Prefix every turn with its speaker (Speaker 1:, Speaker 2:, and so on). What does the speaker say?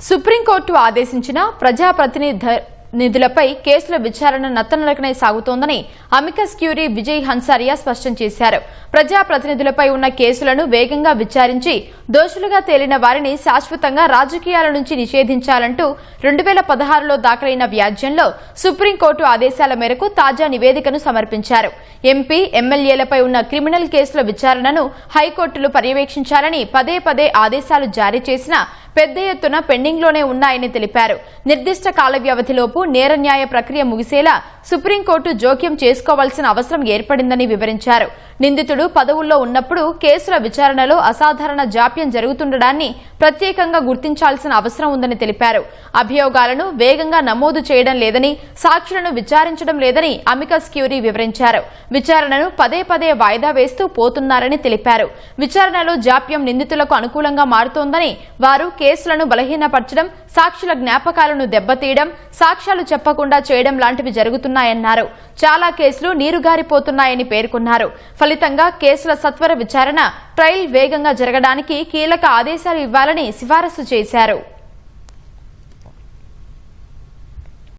Speaker 1: Supreme court ఆదేశించిన ప్రజాప్రతినిధులపై కేసుల విచారణ నత్తనడకనే సాగుతోందని అమికస్ క్యూరీ విజయ్ హన్సారియా స్పష్టం చేశారు. ప్రజాప్రతినిధులపై ఉన్న కేసులను వేగంగా విచారించి దోషులుగా తేలిన వారిని శాశ్వతంగా రాజకీయాల నుంచి నిషేధించాలంటూ 2016లో దాఖలైన వ్యాజ్యంలో సుప్రీంకోర్టు ఆదేశాల మేరకు తాజా నివేదికను సమర్పించారు. ఎంపీ, ఎమ్మెల్యేలపై ఉన్న క్రిమినల్ కేసుల విచారణను హైకోర్టులు పర్యవేక్షించాలని పదే పదే ఆదేశాలు జారీ చేసినా పెద్ద ఎత్తున పెండింగ్లోనే ఉన్నాయని తెలిపారు. నిర్దిష్ట కాల వ్యవధిలోపు నేర న్యాయ ప్రక్రియ ముగిసేలా సుప్రీంకోర్టు జోక్యం చేసుకోవాల్సిన అవసరం ఏర్పడిందని వివరించారు. నిందితుడు పదవుల్లో ఉన్నప్పుడు కేసుల విచారణలో అసాధారణ జాప్యం జరుగుతుండడాన్ని ప్రత్యేకంగా గుర్తించాల్సిన అవసరం ఉందని తెలిపారు. అభియోగాలను వేగంగా నమోదు చేయడం లేదని, సాక్షులను విచారించడం లేదని అమికస్ క్యూరీ వివరించారు. విచారణను పదే పదే వాయిదా వేస్తూ పోతున్నారని తెలిపారు. విచారణలో జాప్యం నిందితులకు అనుకూలంగా మారుతోందని, వారు కేసులను బలహీనపరచడం, సాక్షుల జ్ఞాపకాలను దెబ్బతీయడం, సాక్ష్యాలు చెప్పకుండా చేయడం లాంటివి జరుగుతున్నాయన్నారు. చాలా కేసులు నీరుగారిపోతున్నాయని పేర్కొన్నారు. ఫలితంగా కేసుల సత్వర విచారణ, ట్రయల్ వేగంగా జరగడానికి కీలక ఆదేశాలు ఇవ్వాలని సిఫారసు చేశారు.